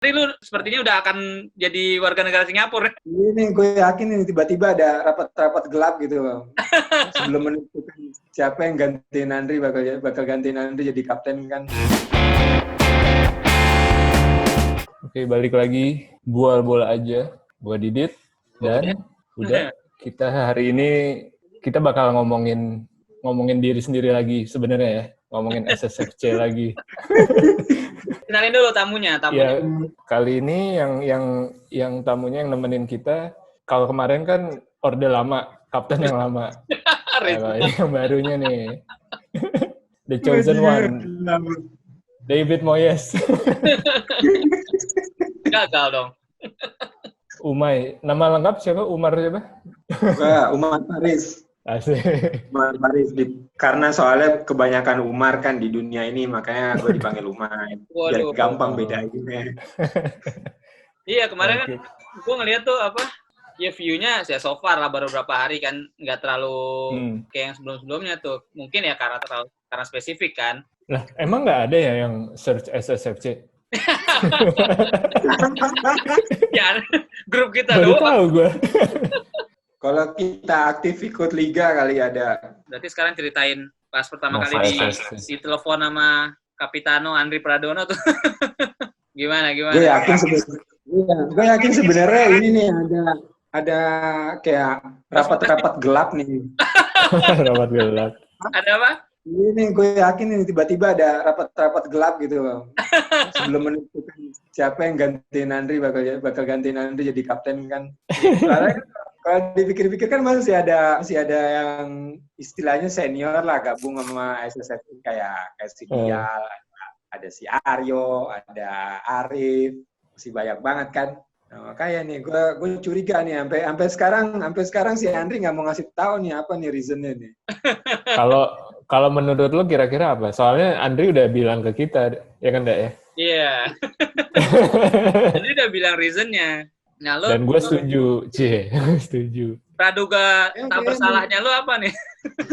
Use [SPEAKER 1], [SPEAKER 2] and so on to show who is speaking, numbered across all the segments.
[SPEAKER 1] Tapi lu sepertinya udah akan jadi warga negara Singapura.
[SPEAKER 2] Ini gue yakin nih tiba-tiba ada rapat-rapat gelap gitu Bang. Sebelum menentukan siapa yang gantiin Andri, bakal gantiin Andri jadi kapten kan.
[SPEAKER 3] Oke, balik lagi bual bola aja, gua Didit dan udah kita hari ini kita bakal ngomongin diri sendiri lagi sebenarnya ya, ngomongin SSFC lagi.
[SPEAKER 1] Kenalin dulu tamunya.
[SPEAKER 3] Ya, kali ini yang tamunya yang nemenin kita. Kalau kemarin kan orde lama, kapten yang lama. Kalau ini yang barunya nih, the chosen one, David Moyes.
[SPEAKER 1] Gagal dong.
[SPEAKER 3] Umay, nama lengkap siapa? Umar siapa?
[SPEAKER 2] Umar Faris.
[SPEAKER 3] Asik.
[SPEAKER 2] Umar Faris. Karena soalnya kebanyakan Umar kan di dunia ini, makanya gue dipanggil Umar. Biar gampang bedainnya.
[SPEAKER 1] Iya, kemarin kan gue ngeliat tuh ya view-nya ya so far lah, baru berapa hari kan, nggak terlalu kayak yang sebelum-sebelumnya tuh. Mungkin ya karena spesifik kan.
[SPEAKER 3] Lah, emang nggak ada ya yang search SSFC?
[SPEAKER 1] Ya, grup kita
[SPEAKER 3] baru
[SPEAKER 1] doang.
[SPEAKER 3] tahu gue.
[SPEAKER 2] Kalau kita aktif ikut liga kali ada.
[SPEAKER 1] Berarti sekarang ceritain pas pertama kali di telepon sama Kapitano Andri Pradono tuh. Gimana?
[SPEAKER 2] Gue yakin sebenarnya ini nih ada kayak rapat-rapat gelap nih.
[SPEAKER 3] Rapat gelap.
[SPEAKER 1] Ada apa?
[SPEAKER 2] Ini gue yakin nih tiba-tiba ada rapat-rapat gelap gitu Bang. Sebelum menentukan siapa yang gantiin Andri, bakal gantiin Andri jadi kapten kan. Soalnya kalau dipikir-pikir kan masih ada yang istilahnya senior lah gabung sama SSF kayak si Dial, ada si Aryo, ada Arif, masih banyak banget kan. Nah, makanya nih gue curiga nih sampai sekarang si Andri nggak mau ngasih tahu nih apa nih reasonnya nih.
[SPEAKER 3] Kalau menurut lo kira-kira apa? Soalnya Andri udah bilang ke kita, ya kan, Dak ya?
[SPEAKER 1] Iya. Andri udah bilang reasonnya. Nah,
[SPEAKER 3] dan gue setuju, setuju.
[SPEAKER 1] Praduga tak bersalahnya lo apa nih?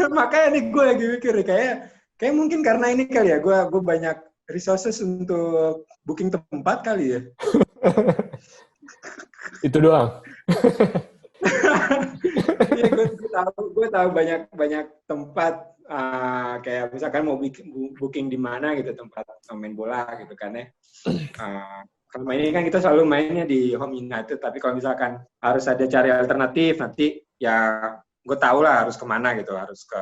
[SPEAKER 2] Makanya nih gue lagi mikir kayak mungkin karena ini kali ya, gue banyak resources untuk booking tempat kali ya.
[SPEAKER 3] Itu doang.
[SPEAKER 2] Iya, gue tahu banyak tempat kayak misalkan mau booking di mana gitu tempat main bola gitu kan ya. Kalau ini kan kita selalu mainnya di Home United, tapi kalau misalkan harus ada cari alternatif nanti ya gue tahu lah harus kemana gitu, harus ke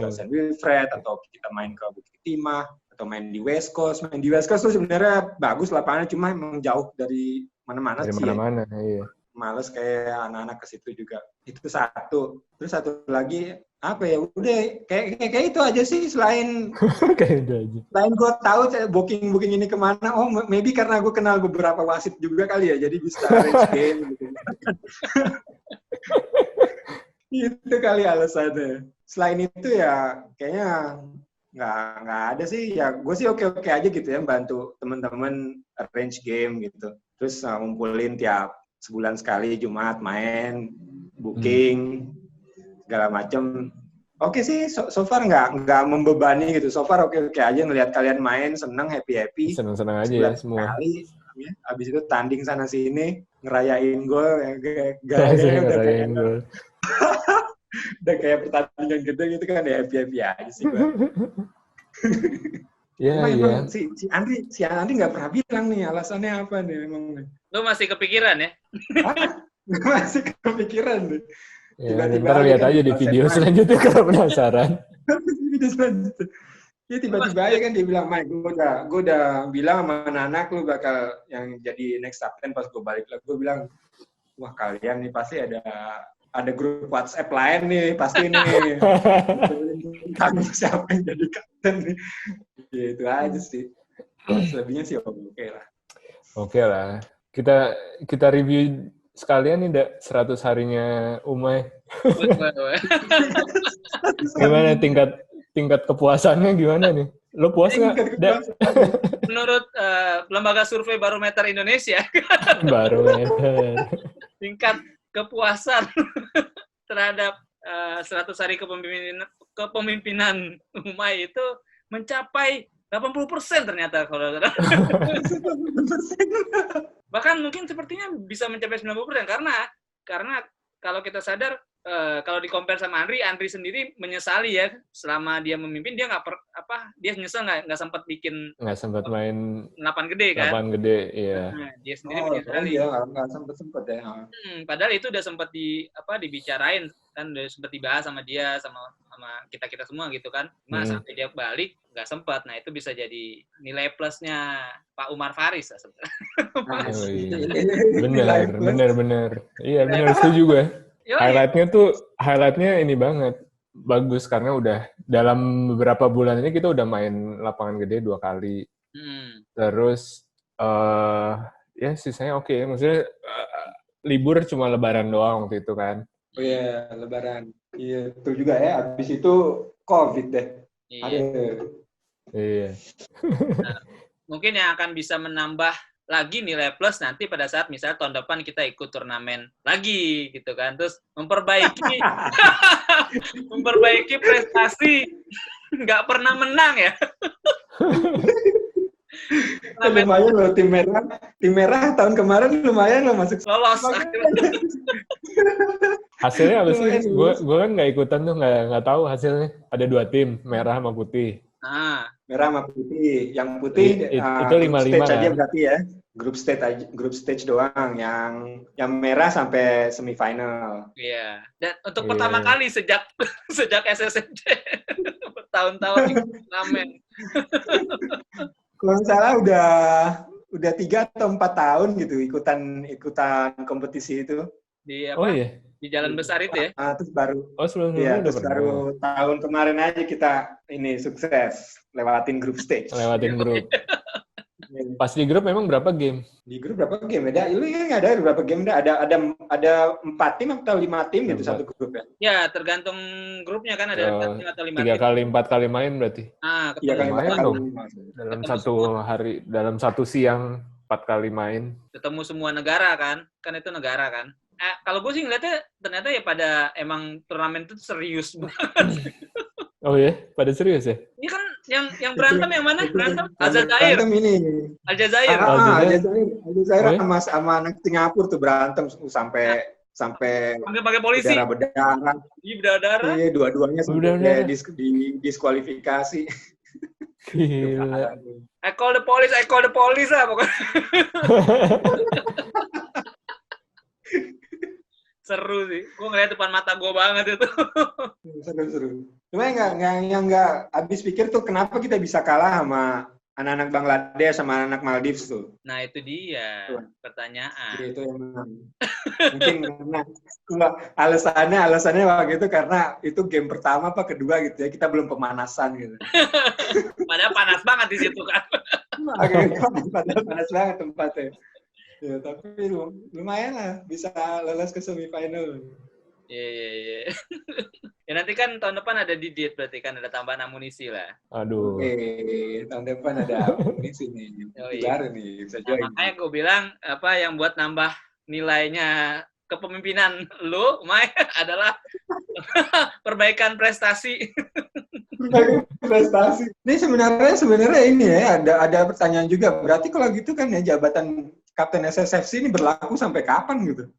[SPEAKER 2] St. Wilfred atau kita main ke Bukit Timah atau main di West Coast. Main di West Coast tuh sebenarnya bagus lapangannya, cuma emang jauh dari mana-mana sih. Dari
[SPEAKER 3] mana-mana, iya.
[SPEAKER 2] Males kayak anak-anak ke situ juga. Itu satu. Terus satu lagi apa ya? Udah kayak itu aja sih selain
[SPEAKER 3] kayak itu aja.
[SPEAKER 2] Selain gue tahu booking ini kemana. Oh, maybe karena gue kenal beberapa wasit juga kali ya. Jadi bisa arrange game gitu. Itu kali alasannya. Selain itu ya kayaknya nggak ada sih. Ya gue sih oke aja gitu ya, bantu teman-teman arrange game gitu. Terus ngumpulin tiap sebulan sekali Jumat main, booking, segala macem. Oke sih, so far nggak membebani gitu. So far oke aja ngelihat kalian main, seneng, happy.
[SPEAKER 3] Seneng-seneng aja ya semua.
[SPEAKER 2] Sekali, abis itu tanding sana sini, ngerayain gol,
[SPEAKER 3] ngerayain gol.
[SPEAKER 2] Udah kayak pertandingan gede gitu kan, ya happy aja sih gue.
[SPEAKER 3] Iya.
[SPEAKER 2] Si Andri nggak pernah bilang nih alasannya apa nih emang.
[SPEAKER 1] Lu masih kepikiran ya?
[SPEAKER 2] Masih kepikiran nih.
[SPEAKER 3] Ya, ntar lihat aja di video selanjutnya kalau penasaran.
[SPEAKER 2] Video selanjutnya. Ya tiba-tiba aja kan dia bilang, Mike, gue udah bilang sama anak lu bakal yang jadi next captain pas gue balik lagi. Gue bilang, wah kalian nih pasti ada grup WhatsApp lain nih, pasti nih. Siapa yang jadi kapten nih. Ya itu aja sih. Selebihnya sih oke lah.
[SPEAKER 3] Oke lah. Kita review sekalian nih 100 harinya Umay. Gimana tingkat kepuasannya gimana nih? Lo puas nggak?
[SPEAKER 1] Menurut lembaga survei Barometer Indonesia,
[SPEAKER 3] Barometer,
[SPEAKER 1] tingkat kepuasan terhadap 100 hari kepemimpinan Umay itu mencapai 80% ternyata kalau bahkan mungkin sepertinya bisa mencapai 90% karena kalau kita sadar kalau di-compare sama Andri sendiri menyesali ya selama dia memimpin dia dia nyesel nggak sempat
[SPEAKER 3] main
[SPEAKER 1] lapan gede kan.
[SPEAKER 3] Lapan gede, iya.
[SPEAKER 1] Nah, dia sendiri menyesali.
[SPEAKER 2] Nggak sempet ya.
[SPEAKER 1] Padahal itu udah sempat dibicarain kan, udah sempat dibahas sama dia sama kita semua gitu kan. Sampai dia balik nggak sempat. Nah itu bisa jadi nilai plusnya Pak Umar Faris lah sebenarnya.
[SPEAKER 3] Oh, iya. Bener. Iya bener, setuju gue. Highlightnya ini banget. Bagus karena udah dalam beberapa bulan ini kita udah main lapangan gede 2 kali. Terus ya sisanya oke. Maksudnya libur cuma lebaran doang waktu itu kan.
[SPEAKER 2] Oh iya, lebaran. Iya, betul juga ya. Habis itu COVID deh.
[SPEAKER 3] Iya.
[SPEAKER 1] Nah, mungkin yang akan bisa menambah lagi nilai plus nanti pada saat misalnya tahun depan kita ikut turnamen lagi gitu kan, terus memperbaiki prestasi nggak pernah menang ya.
[SPEAKER 2] Lumayan loh tim merah tahun kemarin lumayan loh masuk
[SPEAKER 1] lolos.
[SPEAKER 3] Hasilnya apa sih? Gue kan nggak ikutan tuh, nggak tahu hasilnya. Ada 2 tim, merah sama putih.
[SPEAKER 2] Merah sama putih. Yang putih
[SPEAKER 3] itu 5-5
[SPEAKER 2] stage
[SPEAKER 3] kan?
[SPEAKER 2] aja berarti ya. Grup stage doang. Yang merah sampai semifinal.
[SPEAKER 1] Iya. Dan untuk pertama kali sejak SSMJ bertahun-tahun turnamen.
[SPEAKER 2] Kalau nggak salah udah 3 atau 4 tahun gitu ikutan kompetisi itu.
[SPEAKER 1] Di Jalan Besar itu ya?
[SPEAKER 2] Terus baru.
[SPEAKER 3] Sebelumnya
[SPEAKER 2] terus baru tahun kemarin aja kita ini sukses lewatin grup stage.
[SPEAKER 3] Lewatin grup. Pas di grup memang berapa game?
[SPEAKER 2] Di grup berapa game? Lu nggak ada berapa game? Ada 4 tim atau 5 tim gitu satu grup ya?
[SPEAKER 1] Ya tergantung grupnya kan, ada 4 tim atau 5 tim.
[SPEAKER 3] 3 kali 4 kali main berarti?
[SPEAKER 2] 3 kali 4 kali main.
[SPEAKER 3] Dalam satu hari, dalam satu siang 4 kali main.
[SPEAKER 1] Ketemu semua negara kan itu negara kan. Kalau gue sih ngeliatnya ternyata ya pada emang turnamen itu serius banget.
[SPEAKER 3] Oh ya, pada serius ya?
[SPEAKER 1] Ini kan yang berantem yang mana? Berantem Aljazair.
[SPEAKER 2] Berantem ini.
[SPEAKER 1] Aljazair
[SPEAKER 2] sama anak Singapura tuh berantem sampai
[SPEAKER 1] pakai polisi.
[SPEAKER 2] Berdarah. Iya, dua-duanya sampai diskualifikasi.
[SPEAKER 3] Gila.
[SPEAKER 1] I call the police lah pokoknya. Seru sih. Gue ngeliat depan mata gue banget itu.
[SPEAKER 2] Seru. Cuma yang nggak habis pikir tuh kenapa kita bisa kalah sama anak-anak Bangladesh sama anak Maldives tuh.
[SPEAKER 1] Nah itu dia pertanyaan.
[SPEAKER 2] Itu emang mungkin karena alasannya waktu itu karena itu game pertama apa kedua gitu ya, kita belum pemanasan gitu.
[SPEAKER 1] Padahal panas banget di situ kan.
[SPEAKER 2] Padahal panas banget tempatnya. Ya, tapi lumayan lah bisa lolos ke semifinal.
[SPEAKER 1] Iya. Ya nanti kan tahun depan ada Didit, berarti kan ada tambahan amunisi lah.
[SPEAKER 3] Aduh.
[SPEAKER 2] Tahun depan ada amunisi nih. Baru nih bisa join.
[SPEAKER 1] Makanya gue bilang yang buat nambah nilainya kepemimpinan lu, Mai, adalah perbaikan prestasi.
[SPEAKER 2] Ini sebenarnya ini ya ada pertanyaan juga. Berarti kalau gitu kan ya jabatan Kapten SSFC ini berlaku sampai kapan gitu?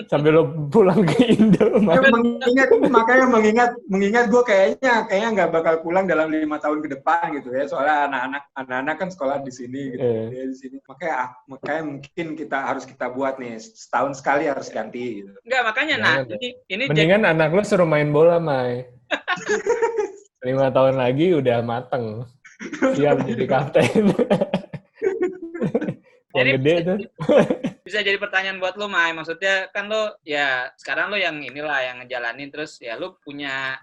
[SPEAKER 3] Sampai lo pulang ke Indo.
[SPEAKER 2] Makanya mengingat gue kayaknya nggak bakal pulang dalam 5 tahun ke depan gitu ya. Soalnya anak-anak kan sekolah di sini gitu. Di sini. Makanya mungkin harus kita buat nih setahun sekali harus ganti gitu.
[SPEAKER 1] Enggak, makanya ini
[SPEAKER 3] mendingan anak lo suruh main bola, Mai. 5 tahun lagi udah mateng. Siap jadi kapten.
[SPEAKER 1] Jadi
[SPEAKER 3] gede tuh.
[SPEAKER 1] Bisa jadi pertanyaan buat lo, Mai. Maksudnya kan lo ya sekarang lo yang inilah yang ngejalanin, terus ya lo punya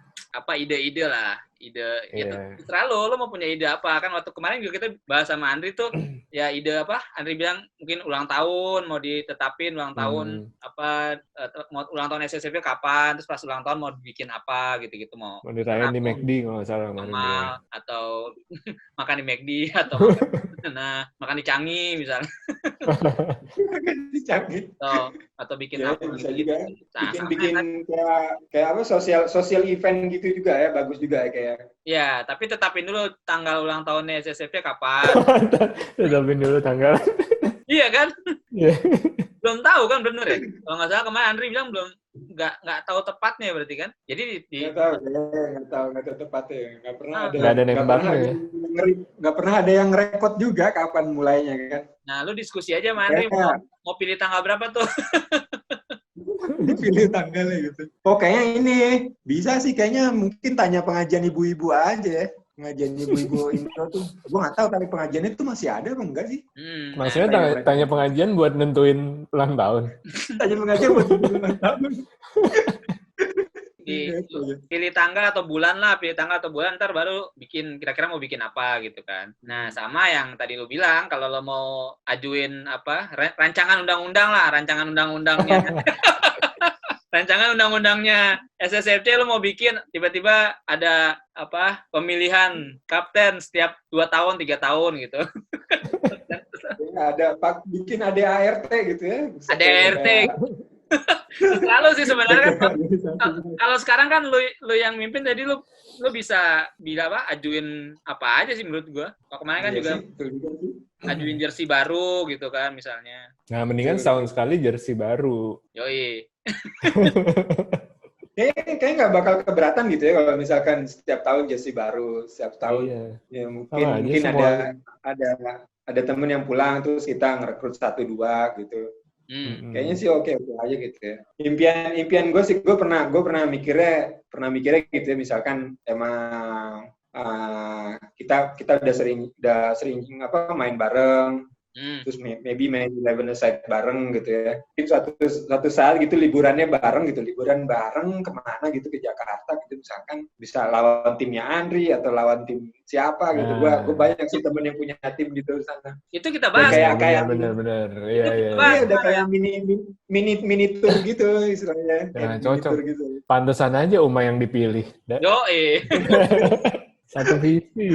[SPEAKER 1] ide-ide lah. Terserah lo mau punya ide apa. Kan waktu kemarin juga kita bahas sama Andri tuh ya ide apa? Andri bilang mungkin ulang tahun mau ditetapin ulang tahun mau ulang tahun SSFP kapan, terus pas ulang tahun mau dibikin apa gitu-gitu mau
[SPEAKER 3] dirayain di McD kalau nggak salah
[SPEAKER 1] atau makan di McD atau makan di Changi misalnya.
[SPEAKER 2] Makan di Changi.
[SPEAKER 1] atau bikin
[SPEAKER 2] ya,
[SPEAKER 1] apa
[SPEAKER 2] bisa
[SPEAKER 1] gitu.
[SPEAKER 2] juga. Bikin kayak apa sosial event gitu juga ya, bagus juga ya kayak.
[SPEAKER 1] Ya, tapi tetapin dulu tanggal ulang tahunnya SSFP kapan.
[SPEAKER 3] Tetapin dulu tanggal.
[SPEAKER 1] Iya kan?
[SPEAKER 3] Iya.
[SPEAKER 1] Belum tahu kan bener ya? Kalau nggak salah kemarin Andri bilang belum nggak tahu tepatnya berarti kan? Jadi
[SPEAKER 2] nggak tahu tepatnya, nggak pernah ada yang rekod juga kapan mulainya kan.
[SPEAKER 1] Nah, lu diskusi aja sama Andri mau pilih tanggal berapa tuh?
[SPEAKER 2] Pilih tanggalnya gitu. Oh kayaknya ini bisa sih, kayaknya mungkin tanya pengajian ibu-ibu aja ya. Pengajian ibu-ibu Indo tuh, gue nggak tahu tapi pengajian itu masih ada apa enggak sih?
[SPEAKER 3] Maksudnya tanya pengajian buat nentuin ulang tahun.
[SPEAKER 2] Tanya pengajian buat nentuin ulang tahun.
[SPEAKER 1] Pilih tanggal atau bulan lah, pilih tanggal atau bulan, ntar baru bikin kira-kira mau bikin apa gitu kan. Nah sama yang tadi lu bilang, kalau lo mau ajuin apa rancangan undang-undang lah, rancangan undang-undangnya. Rancangan undang-undangnya SSFC lo mau bikin, tiba-tiba ada apa pemilihan kapten setiap 2 tahun 3 tahun gitu.
[SPEAKER 2] Bikin ADART gitu ya.
[SPEAKER 1] ADART. Lalu sih sebenarnya kan kalau sekarang kan lu yang mimpin, jadi lu bisa apa ajuin apa aja sih menurut gua. Kalau kemarin kan juga ajuin jersey baru gitu kan misalnya.
[SPEAKER 3] Nah, mendingan setahun sekali jersey baru.
[SPEAKER 1] Yoi.
[SPEAKER 2] Kayaknya nggak bakal keberatan gitu ya kalau misalkan setiap tahun jersey baru, setiap tahun.
[SPEAKER 3] Iya.
[SPEAKER 2] Ya mungkin ada temen yang pulang terus kita ngerekrut 1-2 gitu. Kayaknya sih oke aja gitu ya. Impian gue sih, gue pernah mikirnya gitu ya, misalkan emang kita udah sering apa main bareng, terus maybe main 11-a-side bareng gitu ya. Mungkin suatu saat gitu liburan bareng kemana gitu, ke Jakarta gitu, misalkan bisa lawan timnya Andri atau lawan tim siapa gitu. Gue banyak sih temen yang punya tim gitu sana.
[SPEAKER 1] Itu kita bahas.
[SPEAKER 3] Kayak benar. Iya.
[SPEAKER 2] Udah kayak mini tour gitu istilahnya.
[SPEAKER 3] Nah, cocok. Gitu. Pantesan aja Uma yang dipilih. Satu visi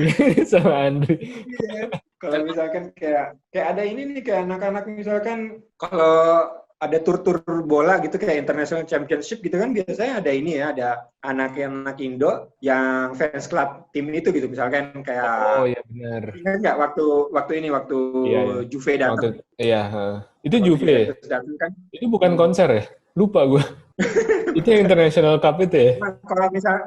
[SPEAKER 3] sama Andri.
[SPEAKER 2] Iya. Kalau misalkan kayak ada ini nih, kayak anak-anak misalkan kalau ada tur-tur bola gitu kayak International Championship gitu kan, biasanya ada ini ya, ada anak-anak Indo yang fans club tim itu gitu, misalkan kayak.
[SPEAKER 3] Oh iya benar.
[SPEAKER 2] Ingat nggak waktu
[SPEAKER 3] iya.
[SPEAKER 2] Juve datang?
[SPEAKER 3] Iya. Itu Juve.
[SPEAKER 2] Kan?
[SPEAKER 3] Itu bukan konser ya? Lupa gue. Itu yang International Cup itu ya?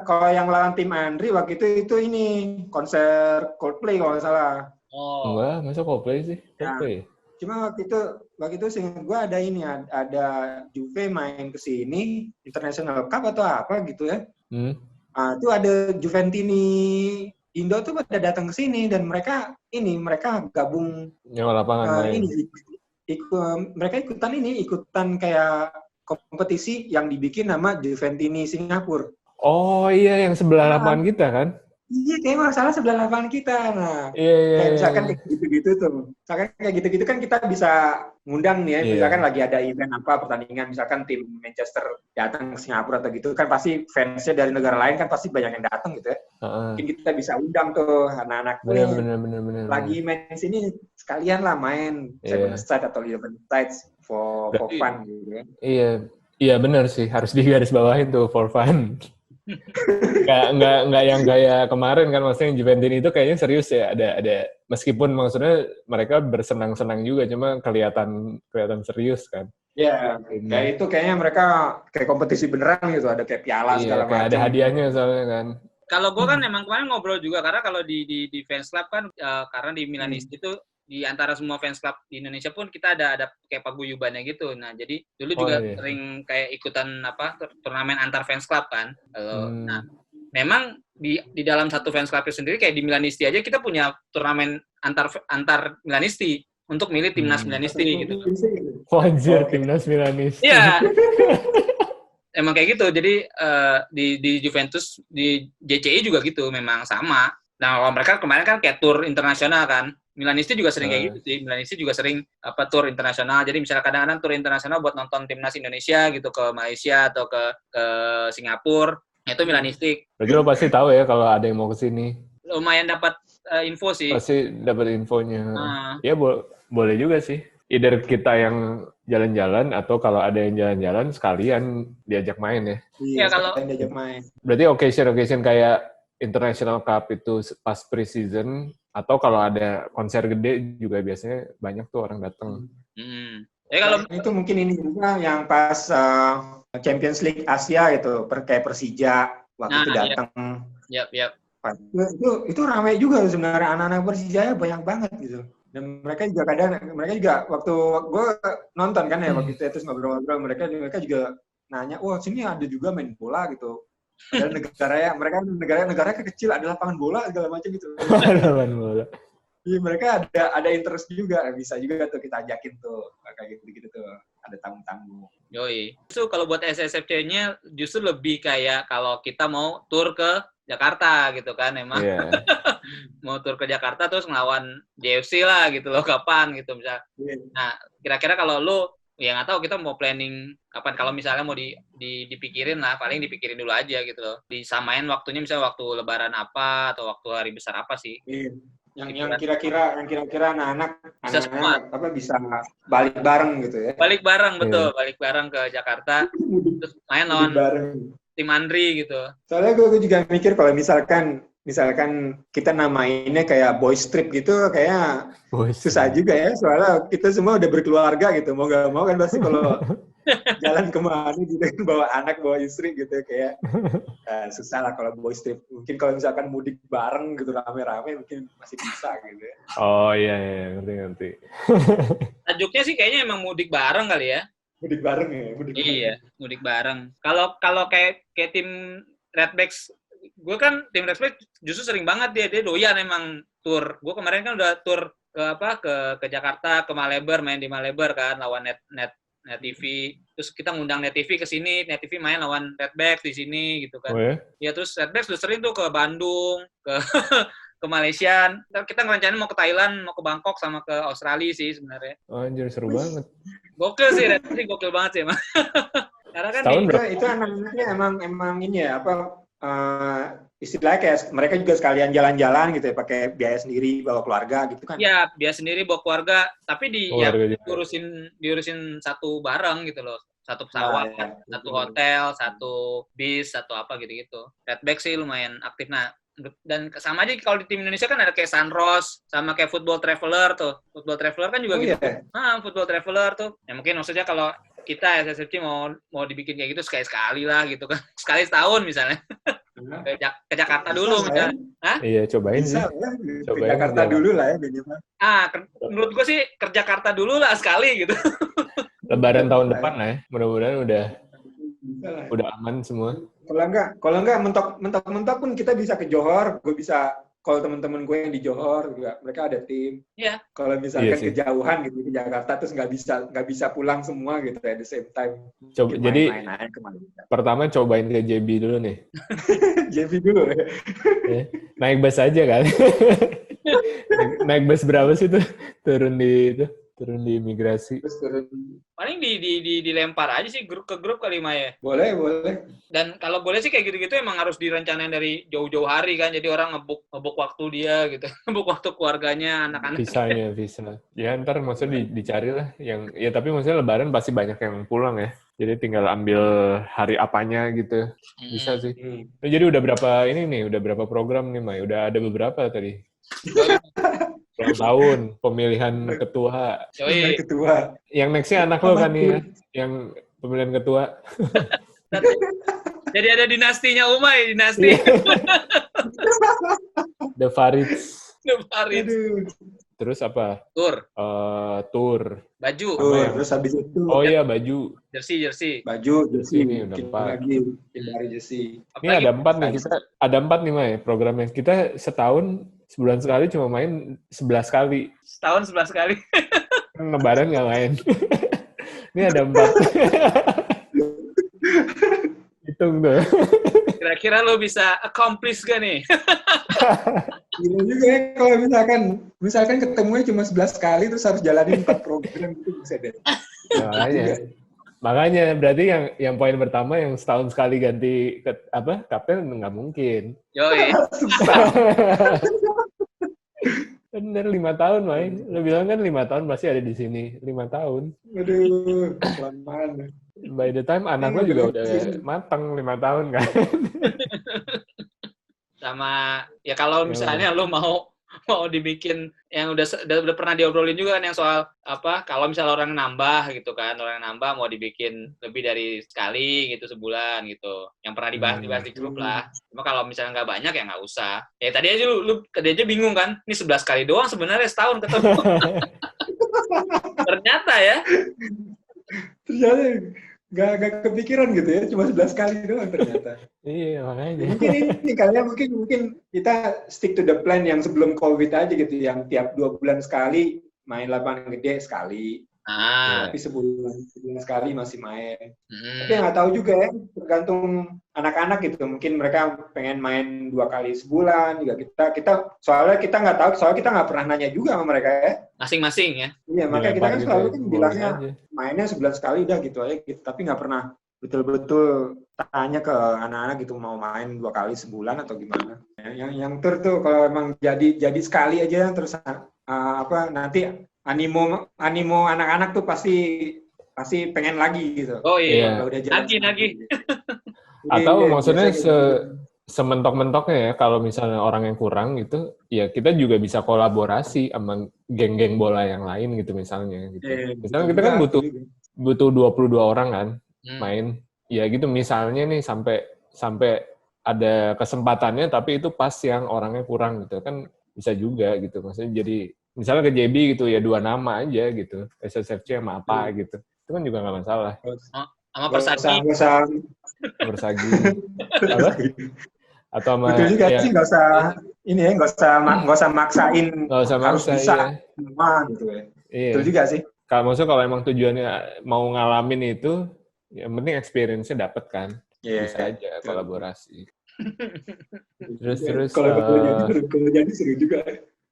[SPEAKER 2] Kalau yang lawan tim Andri waktu itu ini konser Coldplay kalau nggak salah.
[SPEAKER 1] Oh.
[SPEAKER 3] Enggak, masa Coldplay sih? Coldplay.
[SPEAKER 2] Cuma waktu itu seingat gue ada ini, ada Juve main ke sini, International Cup atau apa gitu ya. Itu ada Juventini Indo tuh pada datang ke sini dan mereka gabung
[SPEAKER 3] nyewa lapangan main.
[SPEAKER 2] Mereka ikutan kayak kompetisi yang dibikin nama Juventini Singapura.
[SPEAKER 3] Oh iya, yang sebelah lapangan kita kan?
[SPEAKER 2] Iya, kayak masalah sebelah lapangan kita. Nah,
[SPEAKER 3] kayak
[SPEAKER 2] misalkan kayak gitu-gitu tuh. Misalkan kayak gitu-gitu kan kita bisa ngundang nih ya. Misalkan lagi ada event apa, pertandingan, misalkan tim Manchester datang ke Singapura atau gitu, kan pasti fansnya dari negara lain kan pasti banyak yang datang gitu ya. Mungkin kita bisa undang tuh anak-anak.
[SPEAKER 3] Bener.
[SPEAKER 2] Lagi main di sini, sekalian lah main 7-a-side atau 11-a-side for fun gitu ya.
[SPEAKER 3] Iya benar sih, harus digarisbawahin tuh for fun. Nggak yang kayak kemarin kan, maksudnya Juventini itu kayaknya serius ya, ada meskipun maksudnya mereka bersenang-senang juga, cuma kelihatan serius kan.
[SPEAKER 2] Iya, kayak itu kayaknya mereka kayak kompetisi beneran gitu, ada kayak piala segala macam.
[SPEAKER 3] Ada hadiahnya soalnya kan.
[SPEAKER 1] Kalau gue kan emang kemarin ngobrol juga, karena kalau di fans club kan, karena di Milanisti itu di antara semua fans club di Indonesia pun kita ada kayak paguyubannya gitu. Nah, jadi dulu juga sering kayak ikutan turnamen antar fans club kan. Nah, memang di dalam satu fans club sendiri kayak di Milanisti aja kita punya turnamen antar Milanisti untuk milih timnas Milanisti gitu.
[SPEAKER 3] Wajar timnas Milanisti.
[SPEAKER 1] Iya. Emang kayak gitu. Jadi di Juventus, di JCI juga gitu, memang sama. Nah, kalau mereka kemarin kan kayak tur internasional kan. Milanisti juga sering kayak gitu sih. Milanisti juga sering tur internasional. Jadi misalnya kadang-kadang tur internasional buat nonton timnas Indonesia gitu ke Malaysia atau ke Singapura. Itu Milanisti.
[SPEAKER 3] Berarti lo pasti tahu ya kalau ada yang mau ke sini.
[SPEAKER 1] Lumayan dapat info sih.
[SPEAKER 3] Pasti dapat infonya. Ya boleh juga sih. either kita yang jalan-jalan atau kalau ada yang jalan-jalan sekalian diajak main ya.
[SPEAKER 2] Iya, kalau diajak main.
[SPEAKER 3] Berarti occasion kayak International Cup itu pas pre-season atau kalau ada konser gede juga biasanya banyak tuh orang datang.
[SPEAKER 2] Kalau itu mungkin ini juga yang pas Champions League Asia gitu, kayak Persija waktu itu datang.
[SPEAKER 1] Yap.
[SPEAKER 2] Itu ramai juga sebenarnya, anak-anak Persija banyak banget gitu. Dan mereka juga waktu gue nonton kan ya waktu itu terus ngobrol-ngobrol, mereka juga nanya, wah sini ada juga main bola gitu. Dan negara kecil ada lapangan bola segala macam gitu.
[SPEAKER 3] Lapangan bola.
[SPEAKER 2] Iya, mereka ada interest juga, bisa juga tuh kita ajakin tuh kayak gitu tuh, ada tamu-tamu.
[SPEAKER 1] Yoi. Justru kalau buat SSFC-nya justru lebih kayak kalau kita mau tur ke Jakarta gitu kan emang. Yeah. Mau tur ke Jakarta terus ngelawan JFC lah gitu loh, kapan gitu misalnya. Yeah. Nah, kira-kira kalau lu ya nggak tahu kita mau planning kapan, kalau misalnya mau dipikirin lah, paling dipikirin dulu aja gitu loh. Disamain waktunya misalnya waktu lebaran apa atau waktu hari besar apa sih.
[SPEAKER 2] Yeah. Yang kira-kira anak-anak bisa balik bareng gitu ya.
[SPEAKER 1] Balik bareng, betul. Yeah. Balik bareng ke Jakarta terus main lawan tim Andri gitu.
[SPEAKER 2] Soalnya gue juga mikir kalau misalkan kita namainnya kayak boys trip gitu, kayak susah juga ya. Soalnya kita semua udah berkeluarga gitu. Mau gak mau kan pasti kalau jalan kemana gitu, bawa anak, bawa istri gitu, kayak susah lah kalau boys trip. Mungkin kalau misalkan mudik bareng gitu, rame-rame mungkin masih bisa gitu ya.
[SPEAKER 3] Oh iya, ngerti.
[SPEAKER 1] Tajuknya sih kayaknya emang mudik bareng kali ya.
[SPEAKER 2] Mudik bareng ya?
[SPEAKER 1] Mudik bareng. Kalau kayak tim Redbacks, gue kan tim Redbacks justru sering banget dia doyan emang tur. Gue kemarin kan udah tur ke Jakarta, ke Maleber, main di Maleber kan lawan Net TV. Terus kita ngundang Net TV ke sini, Net TV main lawan Redbacks di sini gitu kan. Oh, ya? Ya terus Redbacks udah sering tuh ke Bandung, ke Malaysia. Kita ngerencanain mau ke Thailand, mau ke Bangkok sama ke Australia sih sebenarnya.
[SPEAKER 3] Oh, anjir seru banget.
[SPEAKER 1] Gokil sih, Redbacks sih gokil banget sih emang. Karena kan
[SPEAKER 2] itu anak-anaknya emang ini ya, istilahnya kayak mereka juga sekalian jalan-jalan gitu ya, pakai biaya sendiri, bawa keluarga gitu kan?
[SPEAKER 1] Iya, biaya sendiri bawa keluarga, tapi diurusin satu bareng gitu loh. Satu pesawat, satu hotel, satu bis, satu apa gitu-gitu. Redbacks sih lumayan aktif. Nah, dan sama aja kalau di tim Indonesia kan ada kayak Sunrose, sama kayak Football Traveler tuh. Football Traveler kan juga gitu. Yeah. Football Traveler tuh. Ya mungkin maksudnya kalau kita SSFC mau dibikin kayak gitu sekali-sekali lah gitu kan. Sekali setahun misalnya. Ke Jakarta dulu misalnya.
[SPEAKER 3] Hah? Iya, cobain sih.
[SPEAKER 2] Ke Jakarta dulu lah ya minimal.
[SPEAKER 1] Menurut gue sih ke Jakarta dulu lah sekali gitu.
[SPEAKER 3] Lebaran tahun depan lah ya. Mudah-mudahan udah aman semua.
[SPEAKER 2] Kalau enggak mentok pun kita bisa ke Johor. Gue bisa kalau teman-teman gue yang di Johor juga, mereka ada tim.
[SPEAKER 1] Iya.
[SPEAKER 2] Kalau misalkan kejauhan gitu ke Jakarta terus nggak bisa pulang semua gitu at the same time.
[SPEAKER 3] Jadi pertama cobain ke JB dulu nih.
[SPEAKER 2] JB dulu ya.
[SPEAKER 3] Naik bus aja kan. Naik bus berapa sih tuh? Turun di imigrasi.
[SPEAKER 2] Terus turun.
[SPEAKER 1] Paling dilempar aja sih ke grup kali Maya.
[SPEAKER 2] Boleh.
[SPEAKER 1] Dan kalau boleh sih kayak gitu-gitu emang harus direncanain dari jauh-jauh hari kan. Jadi orang ngebuk waktu dia gitu. Ngebuk waktu keluarganya, anak-anak.
[SPEAKER 3] Bisa. Ya ntar maksudnya dicari lah. Ya tapi maksudnya lebaran pasti banyak yang pulang ya. Jadi tinggal ambil hari apanya gitu. Bisa sih. Nah, jadi udah berapa program nih Maya? Udah ada beberapa tadi. Tahun pemilihan ketua.
[SPEAKER 2] Ketua.
[SPEAKER 3] Yang nextnya anak lo kan nih ya, yang pemilihan ketua.
[SPEAKER 1] Jadi ada dinastinya Umay, dinasti.
[SPEAKER 3] The Farids. Terus apa?
[SPEAKER 1] Tur. Baju.
[SPEAKER 2] Terus habis itu.
[SPEAKER 3] Oh iya, baju.
[SPEAKER 1] Jersey.
[SPEAKER 2] Baju, jersey.
[SPEAKER 3] Ini udah 4.
[SPEAKER 2] Lagi dari jersey.
[SPEAKER 3] Ini ada 4 nih. Ada 4 nih, May, programnya. Kita sebulan sekali cuma main 11 kali.
[SPEAKER 1] Setahun 11 kali.
[SPEAKER 3] Lebaran nggak main. Ini ada 4. Hitung tuh.
[SPEAKER 1] Kira-kira lo bisa accomplish gak nih?
[SPEAKER 2] Gila juga ya kalau misalkan ketemunya cuma 11 kali terus harus jalanin 4 program gitu bisa deh.
[SPEAKER 3] Makanya berarti yang poin pertama yang setahun sekali ganti kapten nggak mungkin.
[SPEAKER 1] Yoi.
[SPEAKER 2] Susah.
[SPEAKER 3] Bener 5 tahun, Mai. Lo bilang kan 5 tahun pasti ada di sini. 5 tahun.
[SPEAKER 2] Aduh, kelamaan.
[SPEAKER 3] By the time anak lo juga udah matang 5 tahun kan.
[SPEAKER 1] Sama ya kalau misalnya lo mau dibikin yang udah pernah diobrolin juga kan yang soal apa kalau misalnya orang nambah gitu kan, orang nambah mau dibikin lebih dari sekali gitu sebulan gitu, yang pernah dibahas di grup lah. Cuma kalau misalnya nggak banyak ya nggak usah. Ya tadi aja lu bingung kan, ini 11 kali doang sebenarnya setahun ketemu. Ternyata
[SPEAKER 2] Gak kepikiran gitu ya, cuma 11 kali doang ternyata.
[SPEAKER 3] Iya, makanya.
[SPEAKER 2] Mungkin kalian mungkin kita stick to the plan yang sebelum COVID aja gitu, yang tiap 2 bulan sekali main lapangan gede sekali. Tapi sebulan sekali masih main. Tapi nggak tahu juga ya, tergantung anak-anak gitu. Mungkin mereka pengen main 2 kali sebulan juga. Soalnya kita nggak tahu, soalnya kita nggak pernah nanya juga sama mereka ya.
[SPEAKER 1] Masing-masing ya.
[SPEAKER 2] Iya, makanya kita kan selalu kan bilangnya mainnya sebulan sekali udah gitu aja. Gitu. Tapi nggak pernah betul-betul tanya ke anak-anak gitu mau main 2 kali sebulan atau gimana. Yang tuh kalau emang jadi sekali aja terus nanti animo anak-anak tuh pasti pengen lagi gitu.
[SPEAKER 1] Oh iya. Lagi.
[SPEAKER 3] Atau maksudnya sementok-mentoknya ya, kalau misalnya orang yang kurang gitu, ya kita juga bisa kolaborasi sama geng-geng bola yang lain gitu misalnya. Gitu. Misalnya kita kan butuh 22 orang kan main. Ya gitu misalnya nih sampai ada kesempatannya, tapi itu pas yang orangnya kurang gitu kan bisa juga gitu. Maksudnya jadi misalnya ke JB gitu ya 2 nama aja gitu, SSFC sama apa gitu, itu kan juga nggak masalah.
[SPEAKER 1] Sama Persagi.
[SPEAKER 3] Apa? Atau sama
[SPEAKER 2] betul juga sih, nggak usah maksain harus bisa semua gitu ya. Iya. Betul juga sih.
[SPEAKER 3] Kalau emang tujuannya mau ngalamin itu, yang penting experience-nya dapet kan, bisa aja kolaborasi. Terus
[SPEAKER 2] kalau jadi seru juga.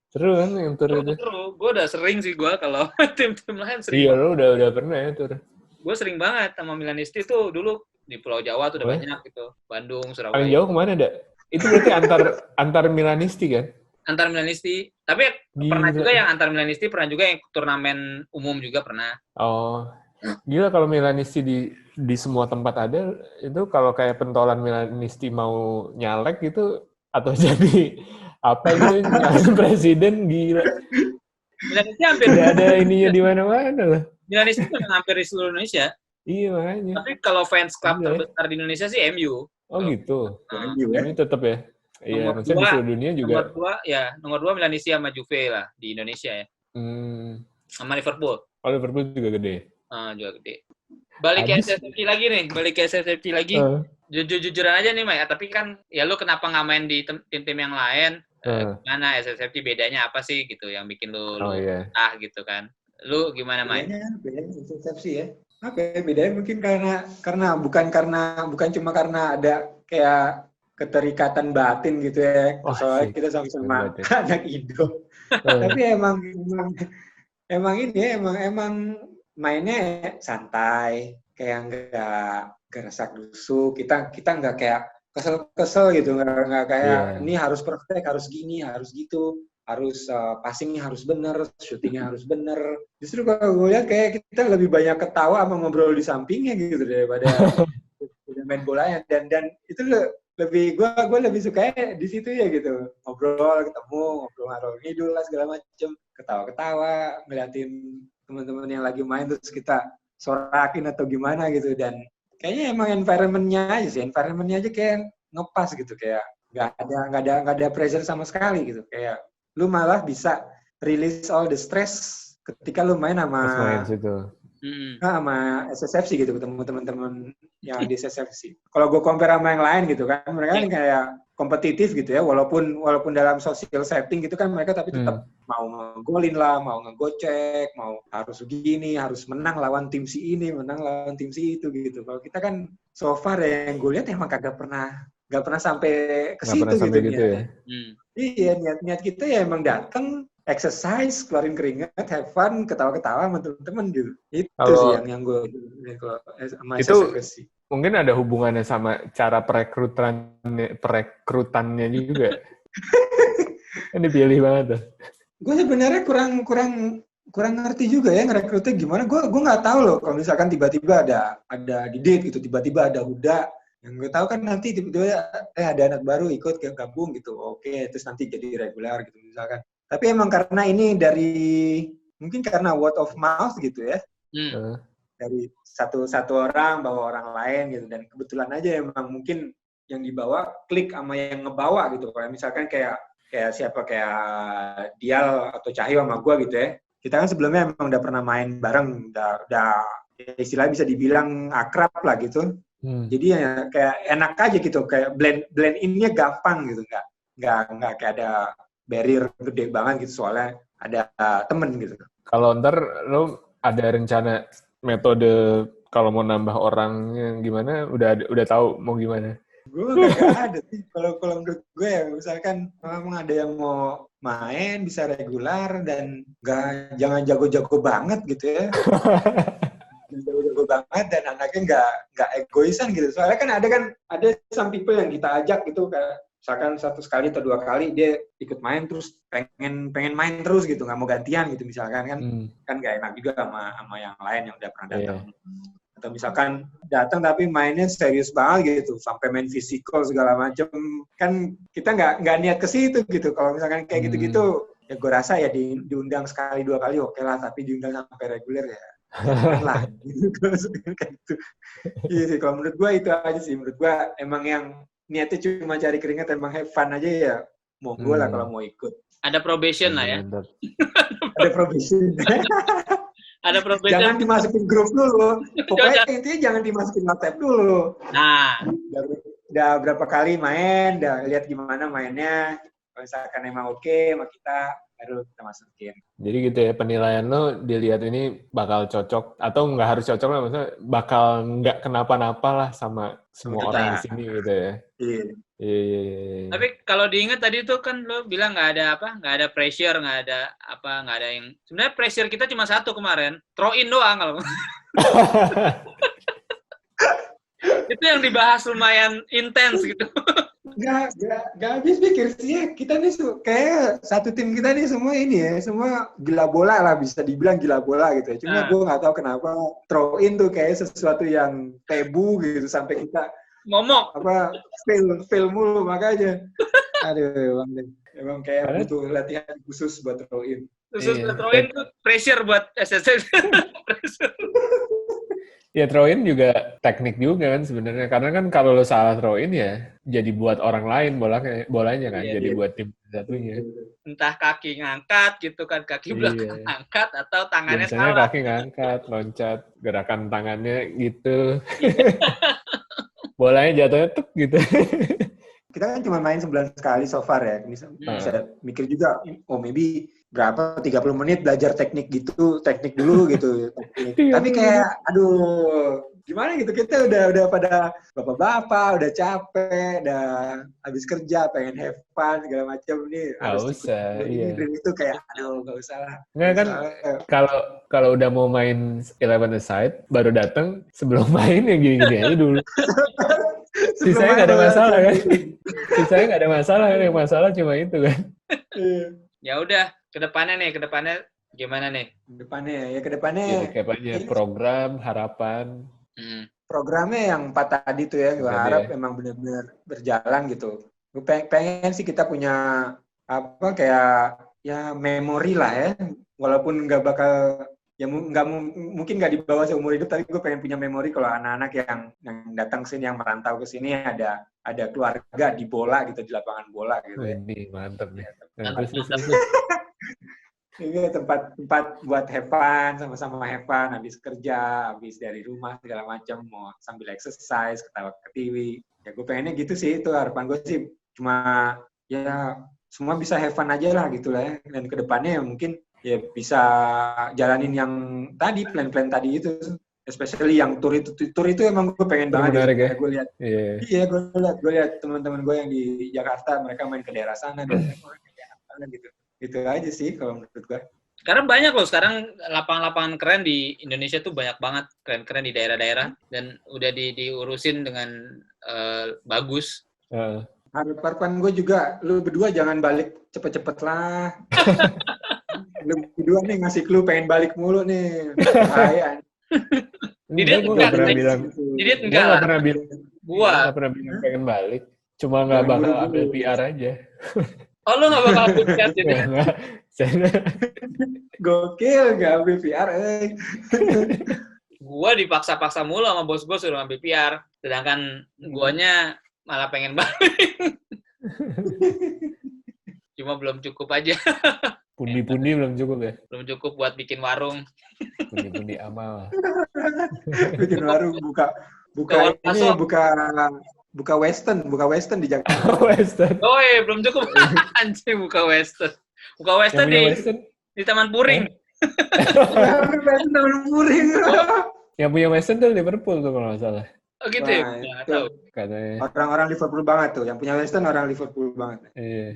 [SPEAKER 3] Seru kan yang tur itu?
[SPEAKER 1] Seru. Gue udah sering sih kalau tim-tim lain sering.
[SPEAKER 3] Iya, lo udah pernah ya tur?
[SPEAKER 1] Gue sering banget sama Milanisti tuh dulu di Pulau Jawa tuh udah banyak gitu. Bandung, Surabaya.
[SPEAKER 3] Paling jauh kemana ada? Itu berarti antar Milanisti kan?
[SPEAKER 1] Antar Milanisti. Tapi pernah juga yang antar Milanisti, pernah juga yang turnamen umum juga pernah.
[SPEAKER 3] Oh, gila kalau Milanisti di semua tempat ada, itu kalau kayak pentolan Milanisti mau nyalek gitu, atau jadi apa gitu presiden gila.
[SPEAKER 1] Milanisti hampir
[SPEAKER 3] ada ininya di mana-mana lah.
[SPEAKER 1] Milanisti itu hampir di seluruh Indonesia.
[SPEAKER 3] Iya makanya.
[SPEAKER 1] Tapi kalau fans club terbesar di Indonesia sih MU.
[SPEAKER 3] Oh gitu. Ini tetap ya. Iya, maksudnya di seluruh dunia juga.
[SPEAKER 1] Nomor 2 Milanisti sama Juve lah di Indonesia ya. Sama Liverpool.
[SPEAKER 3] Oh, Liverpool juga gede.
[SPEAKER 1] Juga gede. Balik ke SSFC lagi. Jujur-jujuran aja nih, Mai. Tapi kan, ya lu kenapa nggak main di tim-tim yang lain? Gimana SSFC bedanya apa sih gitu yang bikin lu gitu kan? Lu gimana, Mai?
[SPEAKER 2] Bedanya SSFC ya. Apa ya? Bedanya mungkin bukan cuma karena ada kayak keterikatan batin gitu ya. Soalnya kita sama-sama anak Indo. Tapi emang mainnya santai, kayak nggak gerasak-gerusuk. Kita nggak kayak kesel gitu, nggak kayak ini harus perfect, harus gini, harus gitu, harus passingnya harus bener, shootingnya harus bener. Justru kalau gue lihat kayak kita lebih banyak ketawa sama ngobrol di sampingnya gitu daripada main bolanya. Dan itu gue lebih suka di situ ya gitu, ngobrol ngalor ngidul lah segala macem, ketawa-ketawa ngeliatin teman-teman yang lagi main terus kita sorakin atau gimana gitu. Dan kayaknya emang environment-nya aja kayak ngepas gitu, kayak nggak ada pressure sama sekali gitu, kayak lu malah bisa release all the stress ketika lu main sama SSFC gitu, ketemu teman-teman yang di SSFC. Kalau gue compare sama yang lain gitu kan, mereka kan kayak kompetitif gitu ya, walaupun dalam social setting gitu kan mereka tapi tetap mau ngegolin lah, mau ngegocek, mau harus begini, harus menang lawan tim si ini, menang lawan tim si itu gitu. Kalau kita kan so far yang gue lihat emang nggak pernah sampai ke situ gitu ya. Iya, niat kita ya emang datang, exercise, keluarin keringat, have fun, ketawa-ketawa sama teman-teman gitu. Itu sih yang gue kalau sama SSFC.
[SPEAKER 3] Mungkin ada hubungannya sama cara perekrutannya juga. Kan dipilih banget tuh.
[SPEAKER 2] Gue sebenarnya kurang ngerti juga ya ngerekrutnya gimana. Gue nggak tahu loh kalau misalkan tiba-tiba ada Didit gitu, tiba-tiba ada Huda. Yang gue tahu kan nanti tiba-tiba ada anak baru ikut gabung gitu. Oke, terus nanti jadi reguler gitu misalkan. Tapi emang karena ini mungkin karena word of mouth gitu ya. Dari satu orang bawa orang lain gitu, dan kebetulan aja emang mungkin yang dibawa klik sama yang ngebawa gitu. Kayak misalkan kayak Dial atau Cahyo sama gue gitu ya. Kita kan sebelumnya emang udah pernah main bareng, udah istilahnya bisa dibilang akrab lah gitu. Jadi ya kayak enak aja gitu, kayak blend in-nya gampang gitu, nggak kayak ada barrier gede banget gitu soalnya ada temen gitu.
[SPEAKER 3] Kalau ntar lo ada rencana metode kalau mau nambah orangnya gimana? Udah tahu mau gimana?
[SPEAKER 2] Gue nggak ada sih. Kalau menurut gue ya, misalkan memang ada yang mau main bisa regular dan jangan jago-jago banget gitu ya. Jago-jago banget dan anaknya nggak egoisan gitu. Soalnya kan ada some people yang kita ajak gitu, kayak misalkan 1 kali atau 2 kali dia ikut main terus pengen main terus gitu, nggak mau gantian gitu misalkan kan nggak enak juga sama yang lain yang udah pernah datang. Atau misalkan datang tapi mainnya serius banget gitu, sampai main physical segala macam, kan kita nggak niat ke situ gitu. Kalau misalkan kayak gitu-gitu ya gue rasa ya diundang 1 2 kali oke lah, tapi diundang sampai reguler ya lah gitu. Kayak gitu. Iya sih, kalau menurut gue itu aja sih. Menurut gue emang yang niatnya cuma cari keringat, emang have fun aja ya, mau gue lah kalau mau ikut.
[SPEAKER 1] Ada probation lah ya.
[SPEAKER 2] Ada probation.
[SPEAKER 1] Ada probation.
[SPEAKER 2] Jangan dimasukin grup dulu. Pokoknya intinya jangan dimasukin WhatsApp dulu.
[SPEAKER 1] Nah.
[SPEAKER 2] Udah berapa kali main, udah lihat gimana mainnya. Kalau misalkan emang oke sama kita, baru kita masukin.
[SPEAKER 3] Jadi gitu ya, penilaian lo dilihat ini bakal cocok, atau nggak harus cocok lah, maksudnya bakal nggak kenapa-napa lah sama semua orang di sini gitu ya. Iya.
[SPEAKER 1] Tapi kalau diingat tadi tuh kan lo bilang nggak ada pressure, nggak ada yang, sebenarnya pressure kita cuma satu kemarin, throw in doang kalau. Itu yang dibahas lumayan intens gitu.
[SPEAKER 2] Gak habis pikir sih, kita nih kayak satu tim kita nih semua ini ya, semua gila bola lah, bisa dibilang gila bola gitu ya. Cuma gue nggak tahu kenapa throw in tuh kayak sesuatu yang tabu gitu, sampai kita
[SPEAKER 1] momok
[SPEAKER 2] fail mulu, makanya aduh emang kayak butuh latihan khusus buat throw in.
[SPEAKER 1] Buat throw in tuh pressure buat SSC.
[SPEAKER 3] Ya throw in juga teknik juga kan sebenarnya, karena kan kalau lo salah throw in ya jadi buat orang lain bolanya kan, jadi buat tim satunya.
[SPEAKER 1] Entah kaki ngangkat gitu kan, kaki belakang ngangkat atau tangannya
[SPEAKER 3] biasanya
[SPEAKER 1] salah.
[SPEAKER 3] Kaki ngangkat, loncat, gerakan tangannya gitu. Bolanya jatuhnya tuk gitu.
[SPEAKER 2] Kita kan cuma main 9 kali so far ya. Bisa mikir juga, maybe berapa 30 menit belajar teknik dulu gitu. Tapi kayak aduh, gimana gitu, kita udah pada bapak-bapak, udah capek, udah habis kerja, pengen have fun segala macam nih.
[SPEAKER 3] Nggak usah, iya.
[SPEAKER 2] Itu kayak aduh, nggak usah lah.
[SPEAKER 3] Nggak kan, kalau udah mau main 11 aside, baru datang sebelum main ya gini-gini aja dulu. Sisanya nggak ada masalah kan? Sisanya nggak ada masalah kan? Yang masalah cuma itu kan?
[SPEAKER 1] Ya udah, kedepannya gimana nih?
[SPEAKER 2] Kedepannya
[SPEAKER 3] program, harapan.
[SPEAKER 2] Programnya yang 4 tadi tuh ya, gue harap emang benar-benar berjalan gitu. Gue pengen sih kita punya kayak ya memori lah ya, walaupun nggak bakal ya mungkin nggak dibawa seumur hidup, tapi gue pengen punya memori kalau anak-anak yang datang sini, yang merantau ke sini ada keluarga di bola gitu, di lapangan bola gitu ya.
[SPEAKER 3] Ini mantap nih.
[SPEAKER 2] Ini tempat buat have fun, sama-sama have fun, habis kerja, habis dari rumah segala macam, mau sambil exercise, ketawa ke TV. Ya gue pengennya gitu sih, itu harapan gue sih. Cuma ya semua bisa have fun aja lah gitu lah ya. Dan kedepannya ya mungkin ya bisa jalanin yang tadi, plan-plan tadi itu, especially yang tour itu emang gue pengen banget.
[SPEAKER 3] Menarik ya.
[SPEAKER 2] Gue lihat, gue lihat teman-teman gue yang di Jakarta, mereka main ke daerah sana, gitu. Itu aja sih kalau menurut gue.
[SPEAKER 1] Karena banyak loh sekarang lapangan-lapangan keren di Indonesia tuh, banyak banget keren-keren di daerah-daerah, dan udah diurusin dengan bagus.
[SPEAKER 2] Harapan gue juga, lu berdua jangan balik cepet-cepet lah. Lu berdua nih ngasih clue pengen balik mulu nih. Bahaya.
[SPEAKER 3] Enggak, gue nggak pernah bilang.
[SPEAKER 1] Didit
[SPEAKER 3] Gue
[SPEAKER 1] enggak
[SPEAKER 3] nggak
[SPEAKER 1] lah.
[SPEAKER 3] pernah bilang.
[SPEAKER 1] Gua
[SPEAKER 3] Nggak pernah bilang pengen balik. Cuma nggak
[SPEAKER 2] Jangan
[SPEAKER 3] bakal
[SPEAKER 2] buru-buru.
[SPEAKER 3] ambil PR aja.
[SPEAKER 1] Oh, lu nggak bakal ambil PR jadi.
[SPEAKER 3] Nggak.
[SPEAKER 2] Gokil gak ambil VR,
[SPEAKER 1] Gua dipaksa-paksa mulu sama bos gue suruh ambil PR. Sedangkan guanya malah pengen balik. Cuma belum cukup aja.
[SPEAKER 3] Pundi-pundi belum cukup ya?
[SPEAKER 1] Belum cukup buat bikin warung.
[SPEAKER 3] Pundi-pundi amal.
[SPEAKER 2] Bikin warung, buka Western di Jakarta.
[SPEAKER 3] Western.
[SPEAKER 1] Oh, belum cukup. Anjing buka Western. Buka Western di Taman Puring.
[SPEAKER 2] Western Taman Puring.
[SPEAKER 3] Yang punya Western tuh Liverpool tuh kalau nggak salah.
[SPEAKER 1] Oh gitu ya? Nggak tahu.
[SPEAKER 3] Katanya.
[SPEAKER 2] Orang-orang Liverpool banget tuh. Yang punya Western orang Liverpool banget.
[SPEAKER 3] Iya.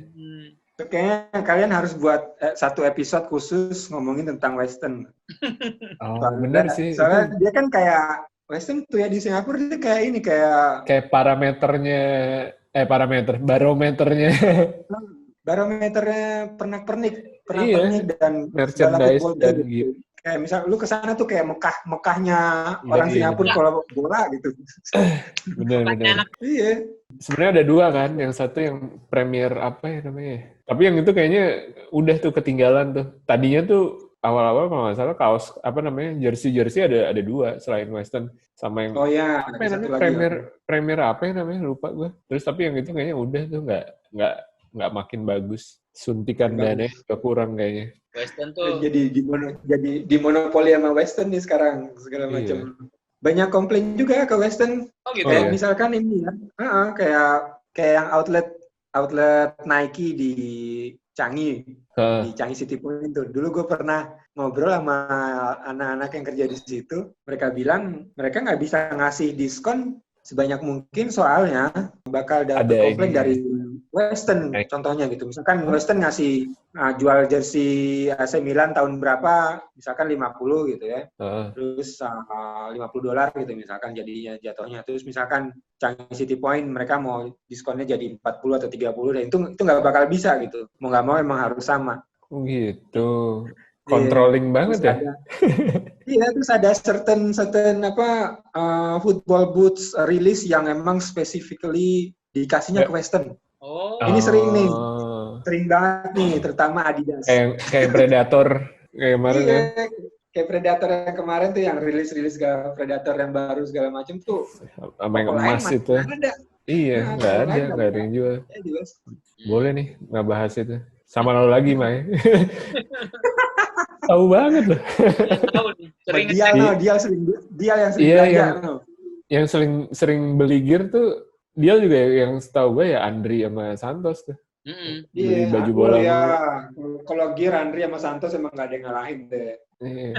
[SPEAKER 2] Kayaknya kalian harus buat satu episode khusus ngomongin tentang Western.
[SPEAKER 3] Oh, bener sih.
[SPEAKER 2] Soalnya dia kan kayak Western tuh ya di Singapura dia kayak ini kayak barometernya pernak-pernik dan
[SPEAKER 3] merchandise dan gitu.
[SPEAKER 2] Kayak misal lu kesana tuh kayak Mekahnya orang Singapura kalau bola gitu.
[SPEAKER 3] Bener.
[SPEAKER 2] Iya.
[SPEAKER 3] Sebenarnya ada dua kan, yang satu yang Premier apa ya namanya? Tapi yang itu kayaknya udah tuh ketinggalan tuh. Tadinya tuh awal-awal kalau nggak salah kaos apa namanya jersey ada dua selain Western sama yang apa yang namanya Premier apa yang namanya lupa gue. Terus tapi yang itu kayaknya udah tuh nggak makin bagus. Suntikan dana juga kurang kayaknya.
[SPEAKER 1] Western tuh
[SPEAKER 2] jadi dimonopoli sama Western nih sekarang segala macam. Banyak komplain juga ke Western.
[SPEAKER 1] Oh gitu.
[SPEAKER 2] Kayak misalkan ini ya, kayak yang outlet Nike di Changi, di Changi City Point tuh. Dulu gue pernah ngobrol sama anak-anak yang kerja di situ. Mereka bilang mereka nggak bisa ngasih diskon sebanyak mungkin soalnya bakal dapat komplain dari Western contohnya gitu. Misalkan Western ngasih jual jersey AC Milan tahun berapa, misalkan 50 gitu ya. Terus $50 gitu misalkan jadinya jatuhnya. Terus misalkan Changi City Point mereka mau diskonnya jadi 40 atau 30 dan itu nggak bakal bisa gitu. Mau nggak mau emang harus sama.
[SPEAKER 3] Oh gitu. Controlling banget ya.
[SPEAKER 2] Iya, terus ada certain football boots release yang emang specifically dikasihnya ke Western.
[SPEAKER 1] Oh.
[SPEAKER 2] Ini sering banget nih, terutama Adidas.
[SPEAKER 3] Kayak Predator kayak kemarin ya.
[SPEAKER 2] Kayak Predator yang kemarin tuh yang rilis Predator yang baru segala macam tuh.
[SPEAKER 3] Sama yang emas itu. Iya, nggak ada yang jual. Boleh nih nggak bahas itu. Sama lo lagi, Mai. Tahu banget loh.
[SPEAKER 2] Dia yang sering belanja.
[SPEAKER 3] Yang sering beli gear tuh dia juga yang setahu gue ya Andri sama Santos tuh. Beli baju bola.
[SPEAKER 2] Ya. Kalau gear Andri sama Santos emang nggak ada yang ngalahin deh.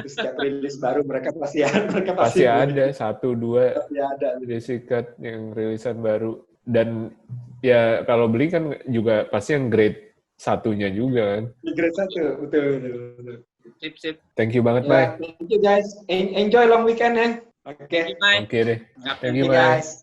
[SPEAKER 2] Terus setiap rilis baru mereka pasti
[SPEAKER 3] ada 1-2 sikat yang rilisan baru. Dan ya kalau beli kan juga pasti yang grade 1-nya juga kan.
[SPEAKER 2] Grade 1, betul.
[SPEAKER 1] Sip.
[SPEAKER 3] Thank you banget, Mai.
[SPEAKER 2] Thank you guys. Enjoy long weekend ya.
[SPEAKER 3] Oke deh.
[SPEAKER 2] Thank you guys.